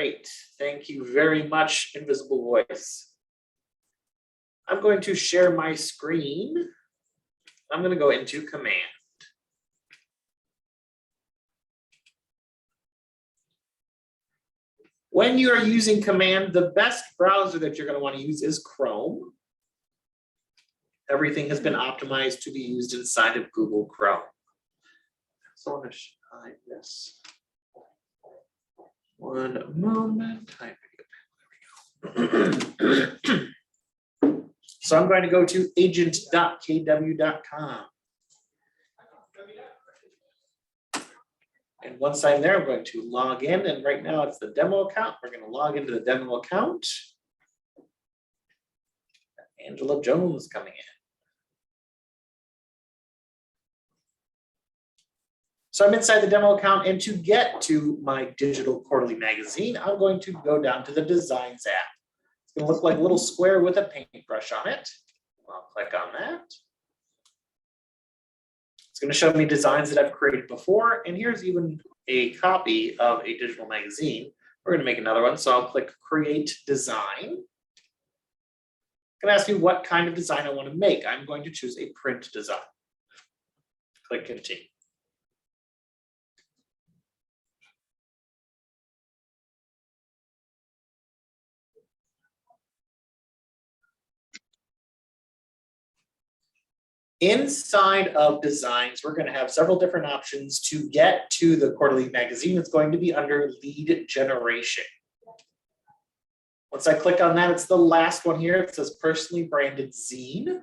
Great. Thank you very much, Invisible Voice. I'm going to share my screen. I'm going to go into Command. When you are using Command, the best browser that you're going to want to use is Chrome. Everything has been optimized to be used inside of Google Chrome. So I'm going to hide this. One moment. So I'm going to go to agent.kw.com. And once I'm there, I'm going to log in. And right now it's the demo account. We're going to log into the demo account. Angela Jones coming in. So I'm inside the demo account, and to get to my digital quarterly magazine, I'm going to go down to the Designs app. It's going to look like a little square with a paintbrush on it. I'll click on that. It's going to show me designs that I've created before, and here's even a copy of a digital magazine. We're going to make another one, so I'll click Create Design. It's going to ask me what kind of design I want to make. I'm going to choose a print design. Click Continue. Inside of designs, we're going to have several different options to get to the quarterly magazine. It's going to be under lead generation. Once I click on that, it's the last one here. It says personally branded zine.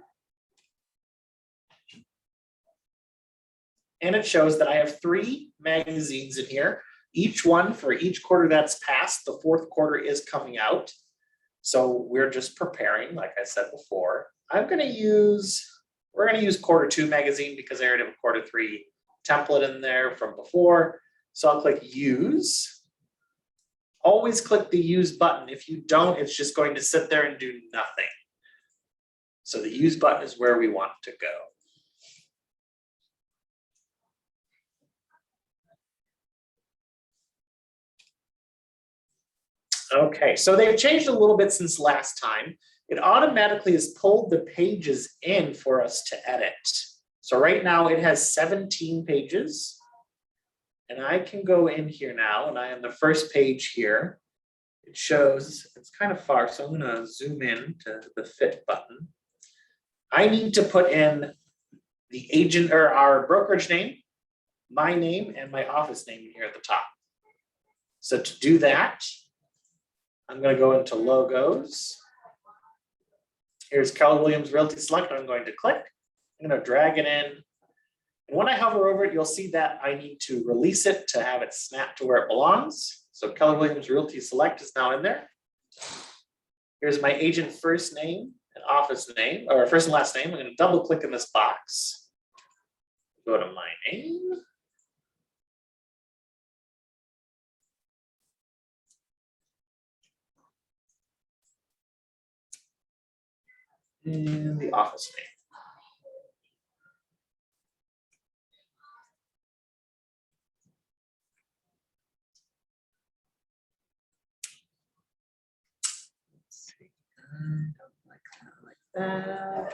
And it shows that I have 3 magazines in here. Each one for each quarter that's passed. The 4th quarter is coming out. So we're just preparing, like I said before. We're going to use quarter 2 magazine because I already have a quarter 3 template in there from before. So I'll click use. Always click the use button. If you don't, it's just going to sit there and do nothing. So the use button is where we want to go. Okay, so they've changed a little bit since last time. It automatically has pulled the pages in for us to edit. So right now it has 17 pages. And I can go in here now, and I am the first page here. It shows, it's kind of far, so I'm gonna zoom in to the fit button. I need to put in the agent or our brokerage name, my name, and my office name here at the top. So to do that, I'm gonna go into logos. Here's Keller Williams Realty Select. I'm going to click. I'm going to drag it in. And when I hover over it, you'll see that I need to release it to have it snap to where it belongs. So Keller Williams Realty Select is now in there. Here's my agent first name and office name, or first and last name. I'm going to double click in this box. Go to my name. And the office name. Let's see. Don't like that.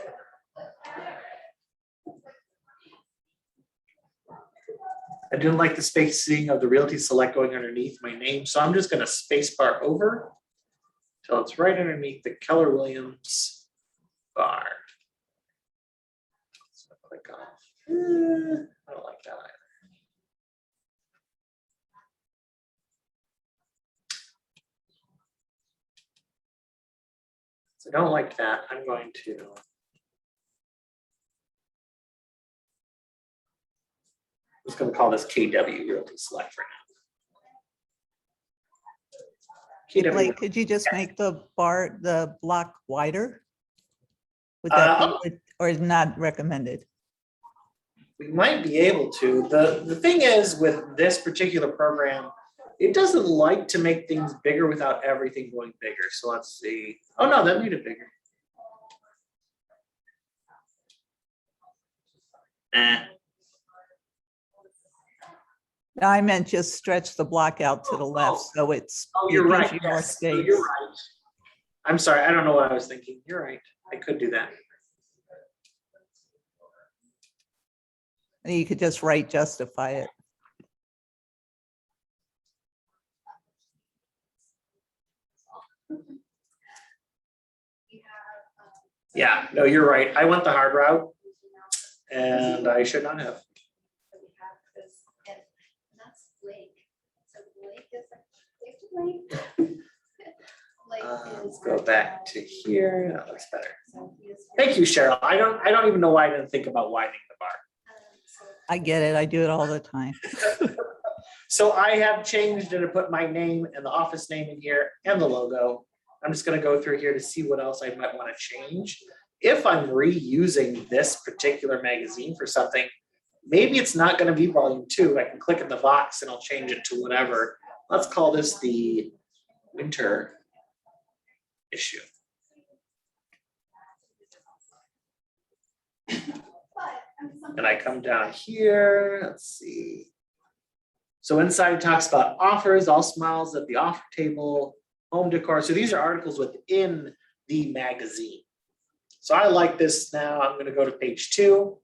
I didn't like the spacing of the Realty Select going underneath my name, so I'm just going to space bar over till it's right underneath the Keller Williams bar. So click off. I don't like that either. So I don't like that. I'm going to just going to call this KW Realty Select for now. KW. Like, could you just make the block wider? Would that be, or is not recommended? We might be able to. The thing is with this particular program, it doesn't like to make things bigger without everything going bigger. So let's see. Oh no, that made it bigger. No, I meant just stretch the block out to the left, Oh. so it's. Oh, it you're gives right. you more Yes. So space. you're right. I'm sorry. I don't know what I was thinking. You're right. I could do that. And you could just write justify it. Yeah, no, you're right. I went the hard route and I should not have. So we have this, and that's Blake. So Blake is, Blake. Let's go back to here. That looks better. So he is- Thank you, Cheryl. I don't even know why I didn't think about widening the bar. So I get it. I do it all the time. So I have changed and I put my name and the office name in here and the logo. I'm just gonna go through here to see what else I might want to change. If I'm reusing this particular magazine for something, maybe it's not gonna be volume 2. I can click in the box and I'll change it to whatever. Let's call this the winter issue. And I come down here, let's see. So inside it talks about offers, all smiles at the offer table, home decor. So these are articles within the magazine. So I like this now. I'm gonna go to page 2.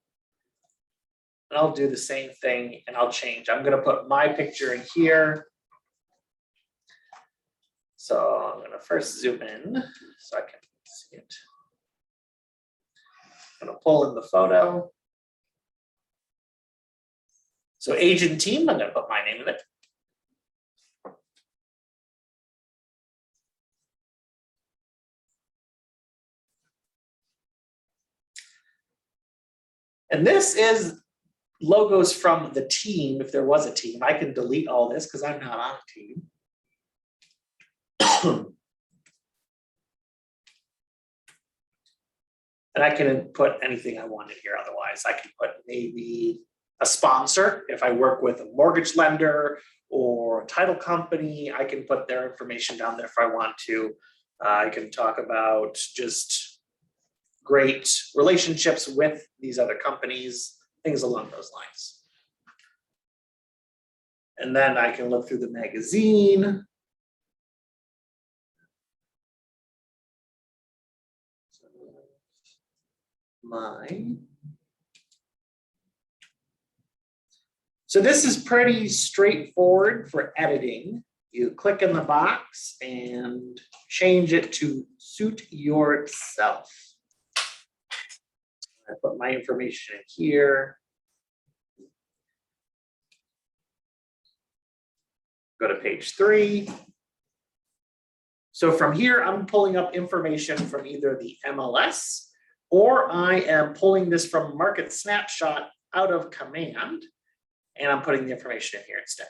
And I'll do the same thing and I'll change. I'm gonna put my picture in here. So I'm gonna first zoom in so I can see it. I'm gonna pull in the photo. So agent team, I'm gonna put my name in it. And this is logos from the team, if there was a team. I can delete all this because I'm not on a team. And I can put anything I want in here otherwise. I can put maybe a sponsor. If I work with a mortgage lender or a title company, I can put their information down there if I want to. I can talk about just great relationships with these other companies, things along those lines. And then I can look through the magazine. So this is pretty straightforward for editing. You click in the box and change it to suit yourself. I put my information in here. Go to page 3. So from here, I'm pulling up information from either the MLS or I am pulling this from Market Snapshot out of Command, and I'm putting the information in here instead.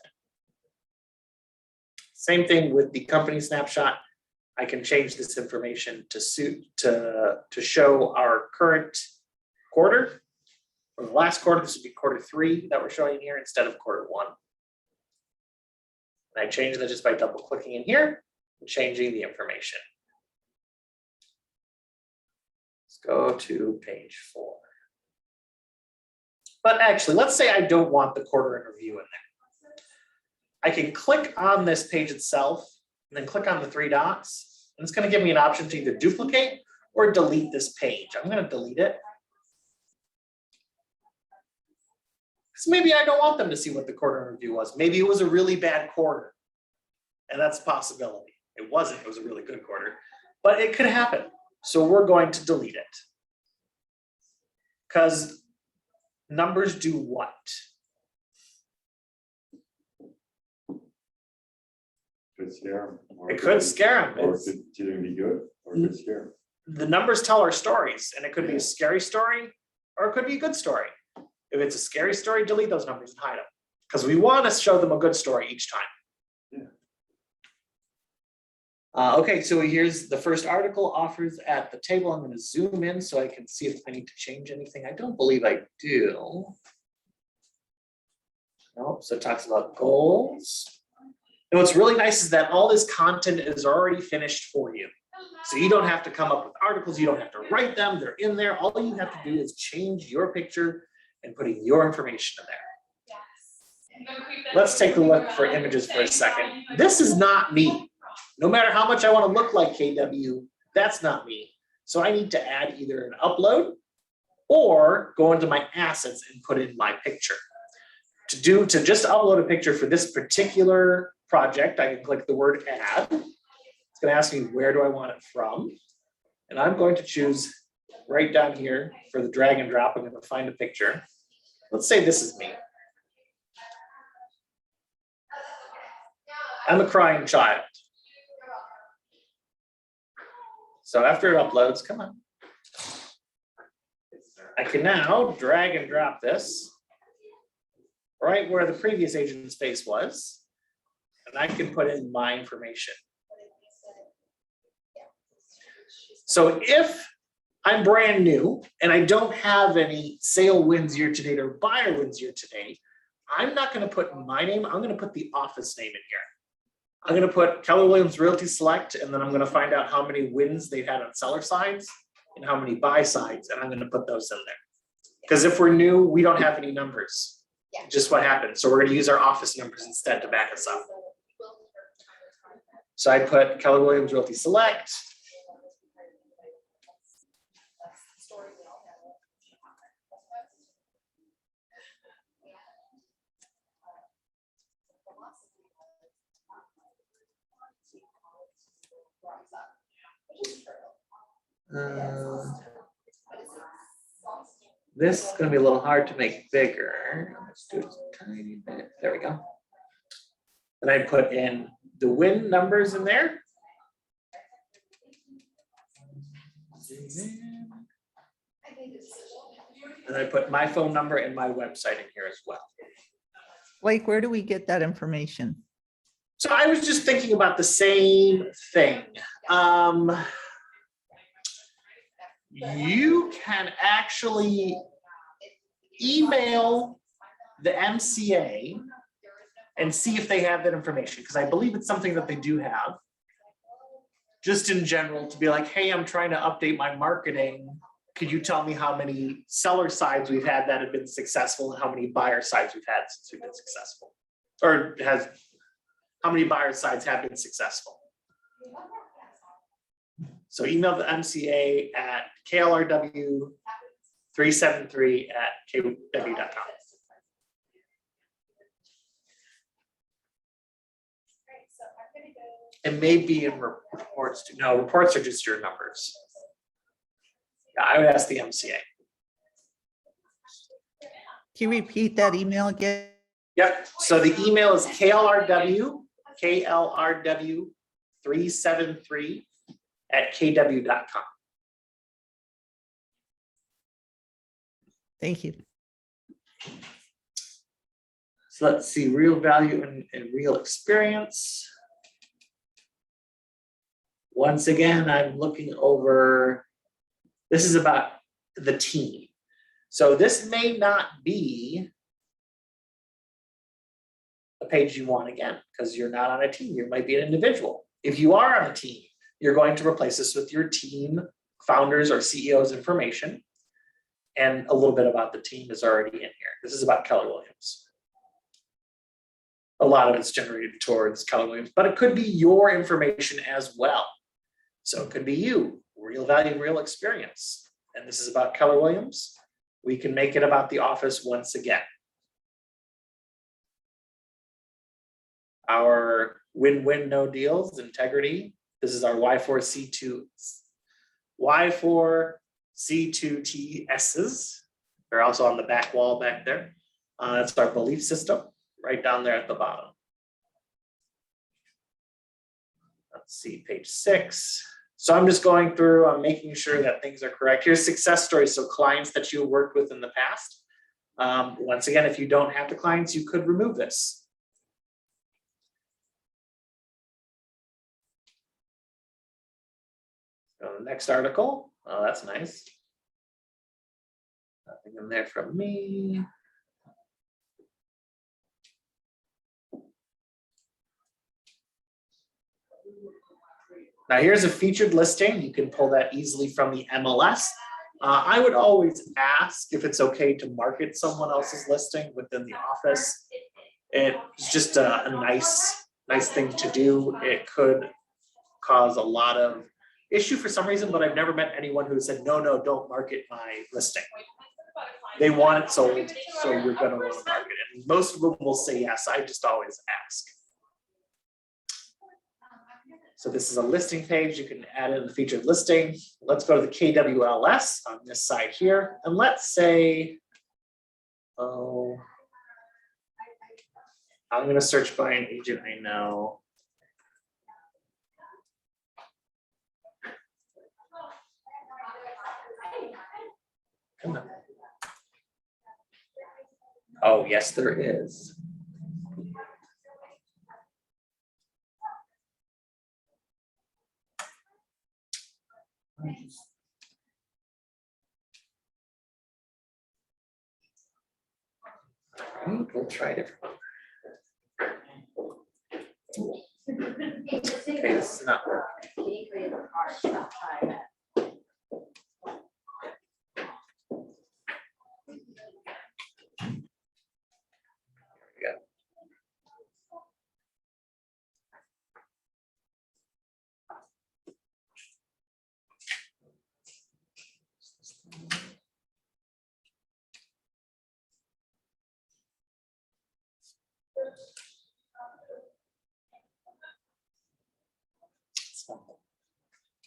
Same thing with the company snapshot. I can change this information to suit to show our current quarter. From the last quarter, this would be quarter 3 that we're showing here instead of quarter 1. And I change that just by double clicking in here and changing the information. Let's go to page 4. But actually, let's say I don't want the quarter in review in there. I can click on this page itself and then click on the 3 dots. And it's going to give me an option to either duplicate or delete this page. I'm going to delete it. Because maybe I don't want them to see what the quarter in review was. Maybe it was a really bad quarter. And that's a possibility. It wasn't, it was a really good quarter. But it could happen. So we're going to delete it. Because numbers do what? Could scare them. It could scare them. Or it could either be good or it could scare them. The numbers tell our stories, and it could be a scary story or it could be a good story. If it's a scary story, delete those numbers and hide them. Because we want to show them a good story each time. Okay, so here's the first article, offers at the table. I'm going to zoom in so I can see if I need to change anything. I don't believe I do. Nope, so it talks about goals. And what's really nice is that all this content is already finished for you. So you don't have to come up with articles, you don't have to write them, they're in there. All you have to do is change your picture and putting your information in there. let's take a look for images for a second. This is not me. No matter how much I want to look like KW, that's not me. So I need to add either an upload or go into my assets and put in my picture. To just upload a picture for this particular project, I can click the word add. It's going to ask me where do I want it from. And I'm going to choose right down here for the drag and drop. I'm going to find a picture. Let's say this is me. I'm a crying child. So after it uploads, come on. I can now drag and drop this right where the previous agent's face was, and I can put in my information. So if I'm brand new and I don't have any sale wins year to date or buyer wins year to date, I'm not going to put my name, I'm going to put the office name in here. I'm going to put Keller Williams Realty Select, and then I'm going to find out how many wins they've had on seller sides and how many buy sides, and I'm going to put those in there. Because if we're new, we don't have any numbers. Yeah. Just what happened. So we're going to use our office numbers instead to back us up. So I put Keller Williams Realty Select. This is going to be a little hard to make bigger. Let's do it a tiny bit. There we go. And I put in the win numbers in there. And I put my phone number and my website in here as well. Blake, where do we get that information? So I was just thinking about the same thing. You can actually email the MCA and see if they have that information, because I believe it's something that they do have. Just in general, to be like, hey, I'm trying to update my marketing. Could you tell me how many seller sides we've had that have been successful and how many buyer sides we've had since we've been successful? Or how many buyer sides have been successful? So email the MCA at klrw373@kw.com. It may be in reports too. No, reports are just your numbers. Yeah, I would ask the MCA. Can you repeat that email again? Yep. So the email is klrw373@kw.com. Thank you. So let's see, real value and real experience. Once again, I'm looking over, this is about the team. So this may not be a page you want again, because you're not on a team, you might be an individual. If you are on a team, you're going to replace this with your team founders or CEOs information. And a little bit about the team is already in here. This is about Keller Williams. A lot of it's generated towards Keller Williams, but it could be your information as well. So it could be you, real value, real experience. And this is about Keller Williams. We can make it about the office once again. Our win-win, no deals, integrity. This is our Y4C2Ts. They're also on the back wall back there. That's our belief system right down there at the bottom. Let's see, page 6. So I'm just going through, I'm making sure that things are correct. Here's success stories, so clients that you worked with in the past. Once again, if you don't have the clients, you could remove this. So the next article, oh, that's nice. Nothing in there from me. Now here's a featured listing. You can pull that easily from the MLS. I would always ask if it's okay to market someone else's listing within the office. It's just a nice thing to do. It could cause a lot of issue for some reason, but I've never met anyone who said, no, don't market my listing. They want it sold, so you're gonna want to market it. And most of them will say yes. I just always ask. So this is a listing page. You can add in the featured listing. Let's go to the KWLS on this side here. And let's say, oh, I'm gonna search by an agent I know. Come on. Oh, yes, there is. We'll try it. Okay, this is not working.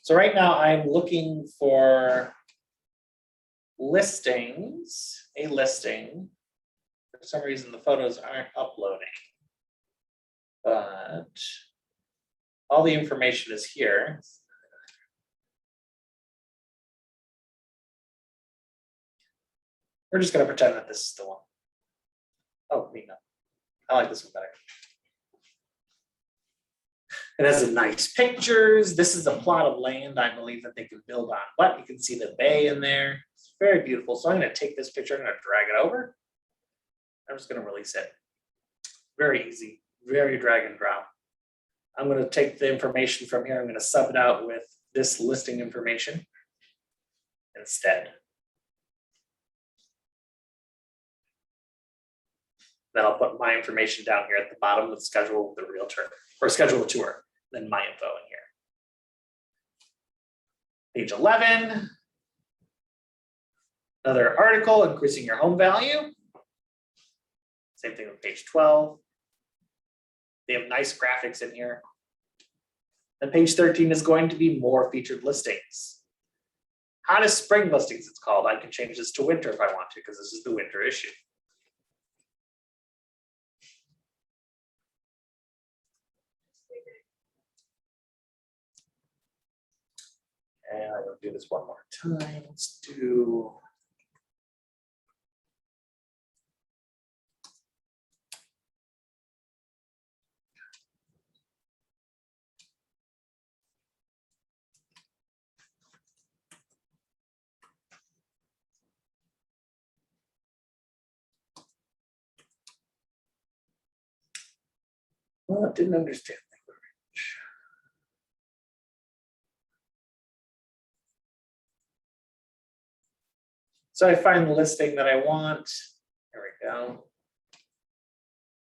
So right now I'm looking for listings, a listing. For some reason, the photos aren't uploading. But all the information is here. We're just gonna pretend that this is the one. Oh, me no. I like this one better. It has a nice pictures. This is a plot of land, I believe, that they can build on. But you can see the bay in there. It's very beautiful. So I'm going to take this picture, I'm going to drag it over. I'm just going to release it. Very easy, very drag and drop. I'm going to take the information from here. I'm going to sub it out with this listing information instead. Then I'll put my information down here at the bottom with schedule the realtor or schedule a tour, then my info in here. Page 11. Another article, increasing your home value. Same thing with page 12. They have nice graphics in here. And page 13 is going to be more featured listings. Hottest spring listings, it's called. I can change this to winter if I want to, because this is the winter issue. And I'm going to do this one more time. Let's do. Well, I didn't understand that. So I find the listing that I want. There we go.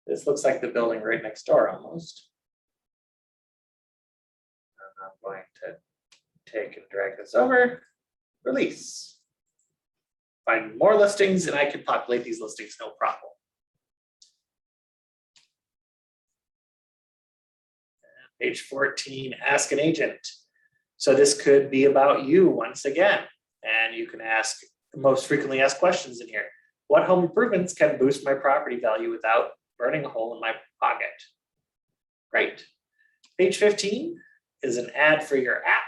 This looks like the building right next door almost. And I'm going to take and drag this over, release. Find more listings and I can populate these listings, no problem. Page 14, ask an agent. So this could be about you once again, and you can ask the most frequently asked questions in here. What home improvements can boost my property value without burning a hole in my pocket? Great. Page 15 is an ad for your app.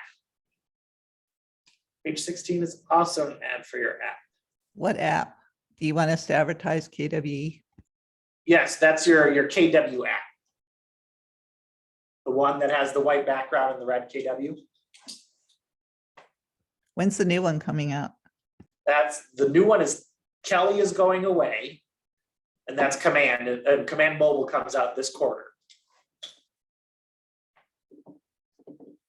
Page 16 is also an ad for your app. What app? Do you want us to advertise KWE? Yes, that's your KW app. The one that has the white background and the red KW. When's the new one coming out? That's the new one is Kelly is going away. And that's Command, and Command Mobile comes out this quarter.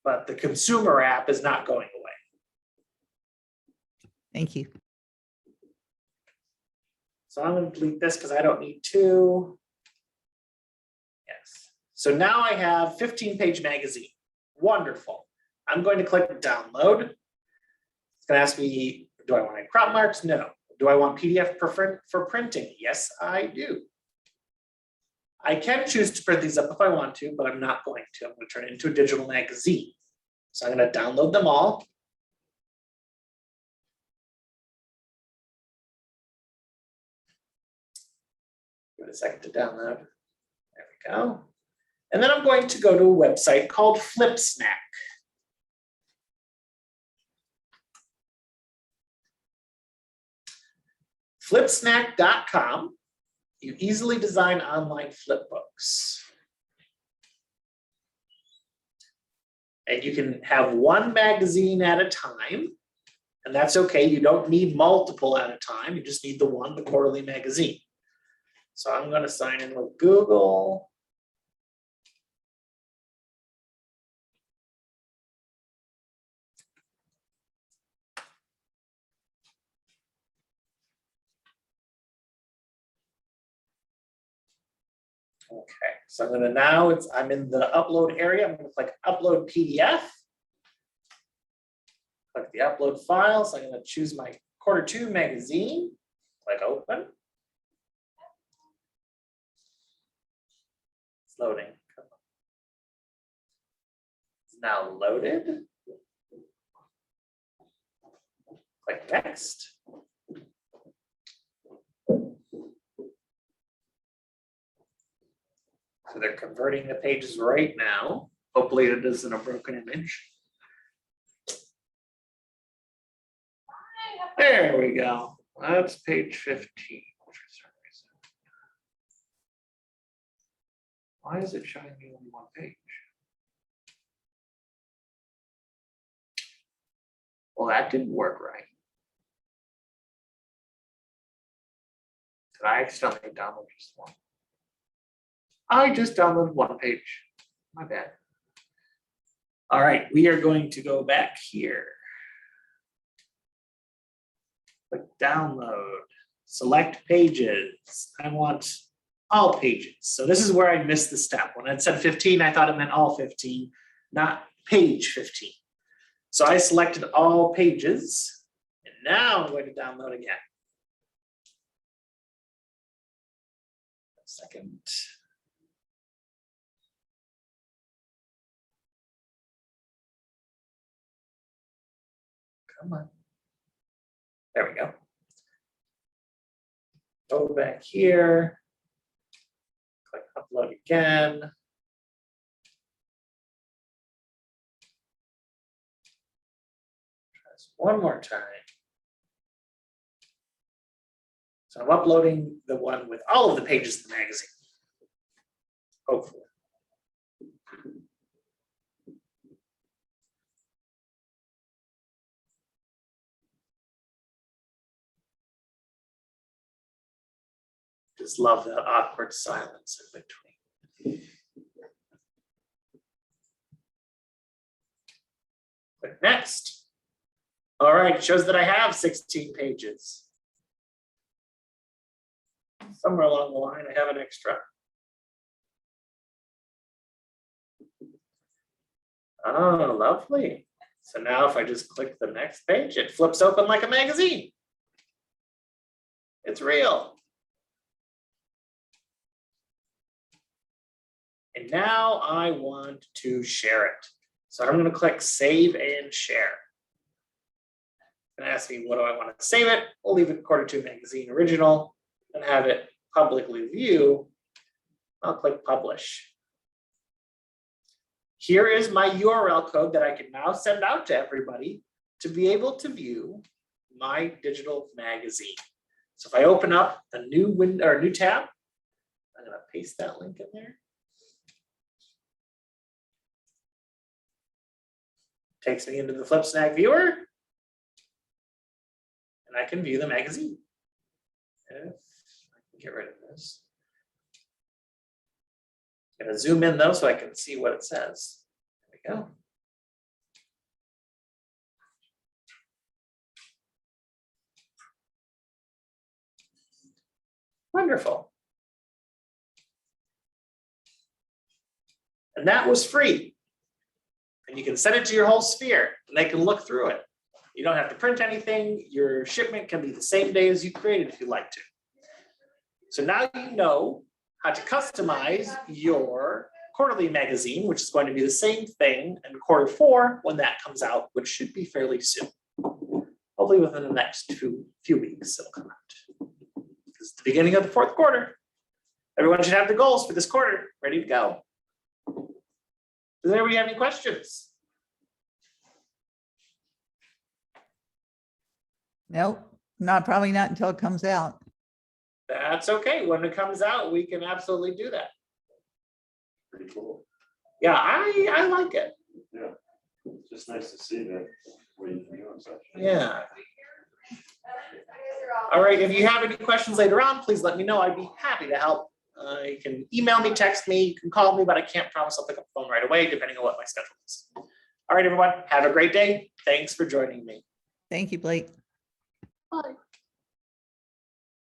But the consumer app is not going away. Thank you. So I'm going to delete this because I don't need to. So now I have 15-page magazine. Wonderful. I'm going to click download. It's gonna ask me, do I want any crop marks? No. Do I want PDF for printing? Yes, I do. I can choose to print these up if I want to, but I'm not going to. I'm going to turn it into a digital magazine. So I'm going to download them all. Give it a second to download. There we go. And then I'm going to go to a website called FlipSnack. Flipsnack.com. You easily design online flip books. And you can have one magazine at a time, and that's okay. You don't need multiple at a time. You just need the one, the quarterly magazine. So I'm going to sign in with Google. Okay, so I'm gonna now I'm in the upload area. I'm gonna click upload PDF. Click the upload file. So I'm gonna choose my Q2 magazine. Click open. It's loading. It's now loaded. Click next. So they're converting the pages right now. Hopefully it isn't a broken image. There we go. That's page 15. Why is it showing me only one page? Well, that didn't work right. Did I accidentally download just one? I just downloaded one page. My bad. All right, we are going to go back here. Click download, select pages. I want all pages. So this is where I missed the step. When it said 15, I thought it meant all 15, not page 15. So I selected all pages, and now I'm going to download again. A second. Come on. There we go. Go back here. Click upload again. Try this one more time. So I'm uploading the one with all of the pages of the magazine. Hopefully. Just love that awkward silence in between. Click next. All right, it shows that I have 16 pages. Somewhere along the line, I have an extra. Oh, lovely. So now if I just click the next page, it flips open like a magazine. It's real. And now I want to share it. So I'm going to click save and share. And ask me, what do I want to save it? We'll leave it Q2 magazine original and have it publicly view. I'll click publish. Here is my URL code that I can now send out to everybody to be able to view my digital magazine. So if I open up a new window or a new tab, I'm going to paste that link in there. Takes me into the FlipSnack viewer, and I can view the magazine. If I can get rid of this. I'm going to zoom in though so I can see what it says. There we go. Wonderful. And that was free. And you can send it to your whole sphere and they can look through it. You don't have to print anything. Your shipment can be the same day as you created if you'd like to. So now you know how to customize your quarterly magazine, which is going to be the same thing in Q4 when that comes out, which should be fairly soon. Hopefully within the next few weeks, it'll come out. This is the beginning of the Q4. Everyone should have the goals for this quarter ready to go. Does anybody have any questions? Nope, probably not until it comes out. That's okay. When it comes out, we can absolutely do that. Pretty cool. Yeah, I like it. Yeah. It's just nice to see that what you can do and such. Yeah. All right, if you have any questions later on, please let me know. I'd be happy to help. You can email me, text me, you can call me, but I can't promise I'll pick up the phone right away, depending on what my schedule is. All right, everyone, have a great day. Thanks for joining me. Thank you, Blake. Bye.